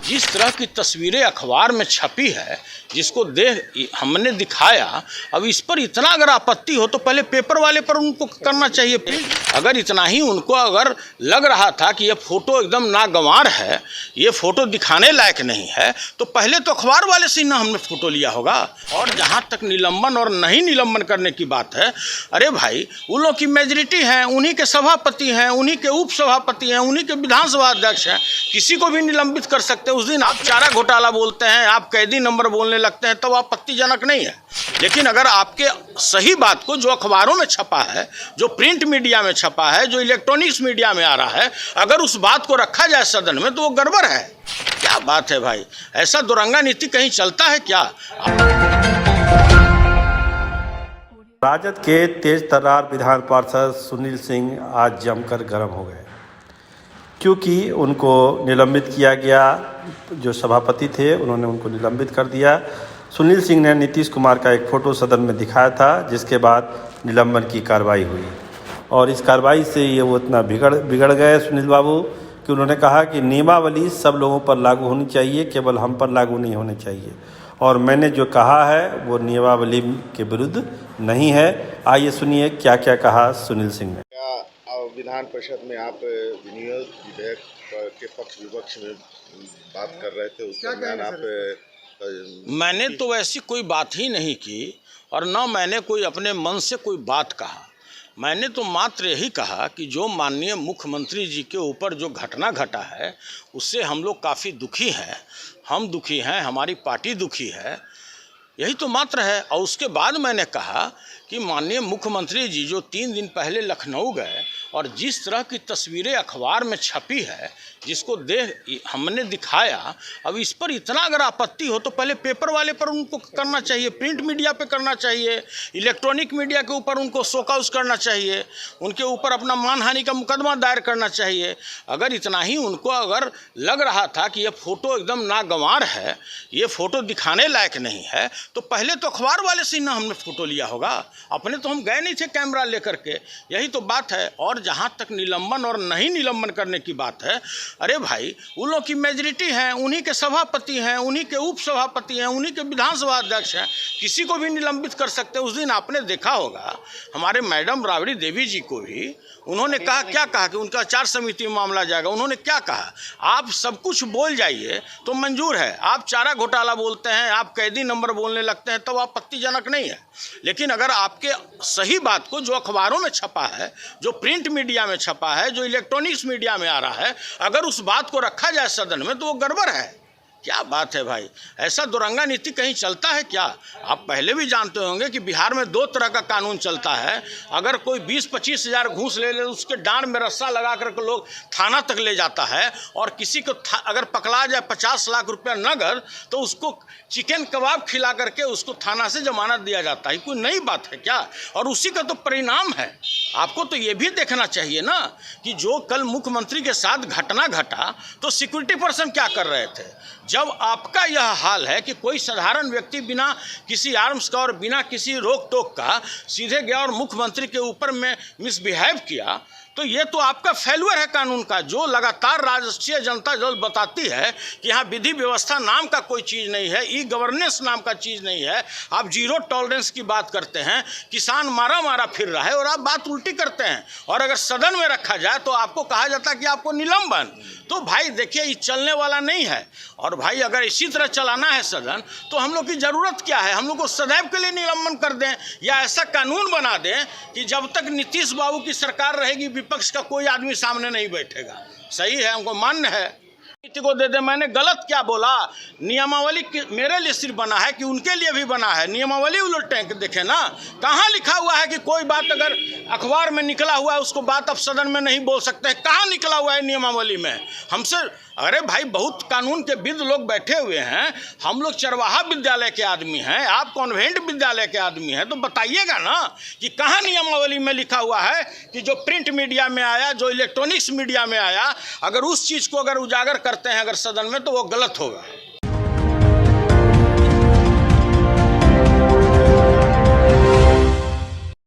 जिस तरह की तस्वीरें अखबार में छपी है, जिसको देख हमने दिखाया, अब इस पर इतना अगर आपत्ति हो तो पहले पेपर वाले पर उनको करना चाहिए। अगर इतना ही उनको अगर लग रहा था कि ये फ़ोटो एकदम नागवार है, ये फ़ोटो दिखाने लायक नहीं है, तो पहले तो अखबार वाले से ही ना हमने फ़ोटो लिया होगा। और जहाँ तक निलंबन और नहीं निलंबन करने की बात है, अरे भाई उन लोग की मेजॉरिटी है, उन्हीं के सभापति हैं, उन्हीं के उप सभापति हैं, उन्हीं के विधानसभा अध्यक्ष हैं, किसी को भी निलंबित कर सकते हैं। उस दिन आप चारा घोटाला बोलते हैं, आप कैदी नंबर बोलने लगते हैं, तब आप आपत्तिजनक नहीं है। लेकिन अगर आपके सही बात को जो अखबारों में छपा है, जो प्रिंट मीडिया में छपा है, जो इलेक्ट्रॉनिक्स मीडिया में आ रहा है, अगर उस बात को रखा जाए सदन में तो वो गड़बड़ है। क्या बात है भाई, ऐसा दुरंगा नीति कहीं चलता है क्या? राजद के तेज तर्रार विधान पार्षद सुनील सिंह आज जमकर गर्म हो गए, क्योंकि उनको निलंबित किया गया। जो सभापति थे उन्होंने उनको निलंबित कर दिया। सुनील सिंह ने नीतीश कुमार का एक फ़ोटो सदन में दिखाया था, जिसके बाद निलंबन की कार्रवाई हुई। और इस कार्रवाई से ये वो इतना बिगड़ गए सुनील बाबू कि उन्होंने कहा कि नियमावली सब लोगों पर लागू होनी चाहिए, केवल हम पर लागू नहीं होनी चाहिए। और मैंने जो कहा है वो नियमावली के विरुद्ध नहीं है। आइए सुनिए क्या क्या कहा सुनील सिंह ने। विधान परिषद में आप विनियोग विधेयक के पक्ष विपक्ष में बात कर रहे थे, उस दरमियान आप मैंने तो ऐसी कोई बात ही नहीं की और न मैंने कोई अपने मन से कोई बात कहा। मैंने तो मात्र यही कहा कि जो माननीय मुख्यमंत्री जी के ऊपर जो घटना घटा है उससे हम लोग काफ़ी दुखी हैं, हम दुखी हैं, हमारी पार्टी दुखी है, यही तो मात्र है। और उसके बाद मैंने कहा कि माननीय मुख्यमंत्री जी जो 3 दिन पहले लखनऊ गए और जिस तरह की तस्वीरें अखबार में छपी है, जिसको देख हमने दिखाया, अब इस पर इतना अगर आपत्ति हो तो पहले पेपर वाले पर उनको करना चाहिए, प्रिंट मीडिया पे करना चाहिए, इलेक्ट्रॉनिक मीडिया के ऊपर उनको शोकॉज करना चाहिए, उनके ऊपर अपना मानहानि का मुकदमा दायर करना चाहिए। अगर इतना ही उनको अगर लग रहा था कि ये फ़ोटो एकदम नागवार है, ये फ़ोटो दिखाने लायक नहीं है, तो पहले तो अखबार वाले से ही ना हमने फ़ोटो लिया होगा। अपने तो हम गए नहीं थे कैमरा लेकर के, यही तो बात है। और जहाँ तक निलंबन और नहीं निलंबन करने की बात है, अरे भाई उन लोग की मेजॉरिटी है, उन्हीं के सभापति हैं, उन्हीं के उप सभापति हैं, उन्हीं के विधानसभा अध्यक्ष हैं, किसी को भी निलंबित कर सकते हैं। उस दिन आपने देखा होगा हमारे मैडम राबड़ी देवी जी को भी उन्होंने कहा, क्या कहा कि उनका आचार समिति में मामला जाएगा। उन्होंने क्या कहा, आप सब कुछ बोल जाइए तो मंजूर है, आप चारा घोटाला बोलते हैं, आप कैदी नंबर बोलने लगते हैं, तो आपत्तिजनक नहीं है। लेकिन अगर आपके सही बात को जो अखबारों में छपा है, जो प्रिंट मीडिया में छपा है, जो इलेक्ट्रॉनिक्स मीडिया में आ रहा है, अगर उस बात को रखा जाए सदन में तो वो गड़बड़ है। क्या बात है भाई, ऐसा दुरंगा नीति कहीं चलता है क्या? आप पहले भी जानते होंगे कि बिहार में 2 तरह का कानून चलता है। अगर कोई 20-25 हज़ार घूस ले उसके डांड में रस्सा लगा करके लोग थाना तक ले जाता है, और किसी को अगर पकड़ा जाए 50 लाख रुपया नगद तो उसको चिकन कबाब खिला करके उसको थाना से जमानत दिया जाता है। कोई नई बात है क्या? और उसी का तो परिणाम है। आपको तो ये भी देखना चाहिए ना कि जो कल मुख्यमंत्री के साथ घटना घटा तो सिक्योरिटी पर्सन क्या कर रहे थे। जब आपका यह हाल है कि कोई साधारण व्यक्ति बिना किसी आर्म्स का और बिना किसी रोक टोक का सीधे गया और मुख्यमंत्री के ऊपर में मिसबिहेव किया, तो ये तो आपका फेल्यूर है कानून का। जो लगातार राष्ट्रीय जनता दल बताती है कि यहाँ विधि व्यवस्था नाम का कोई चीज़ नहीं है, ई गवर्नेंस नाम का चीज़ नहीं है, आप जीरो टॉलरेंस की बात करते हैं, किसान मारा फिर रहा है और आप बात उल्टी करते हैं। और अगर सदन में रखा जाए तो आपको कहा जाता है कि आपको निलंबन। तो भाई देखिए, ये चलने वाला नहीं है। और भाई अगर इसी तरह चलाना है सदन तो हम लोग की ज़रूरत क्या है? हम लोग को सदैव के लिए निलंबन कर दें या ऐसा कानून बना दें कि जब तक नीतीश बाबू की सरकार रहेगी विपक्ष का कोई आदमी सामने नहीं बैठेगा। सही है, हमको मान्य है, नीति को दे दे। मैंने गलत क्या बोला? नियमावली मेरे लिए सिर्फ बना है कि उनके लिए भी बना है। नियमावली उलटे देखे ना, कहाँ लिखा हुआ है कि कोई बात अगर अखबार में निकला हुआ है उसको बात आप सदन में नहीं बोल सकते हैं? कहाँ निकला हुआ है नियमावली में? हमसे अरे भाई बहुत कानून के विद लोग बैठे हुए हैं, हम लोग चरवाहा विद्यालय के आदमी हैं, आप कॉन्वेंट विद्यालय के आदमी हैं, तो बताइएगा ना कि कहाँ नियमावली में लिखा हुआ है कि जो प्रिंट मीडिया में आया, जो इलेक्ट्रॉनिक्स मीडिया में आया, अगर उस चीज़ को अगर उजागर करते हैं अगर सदन में तो वो गलत होगा।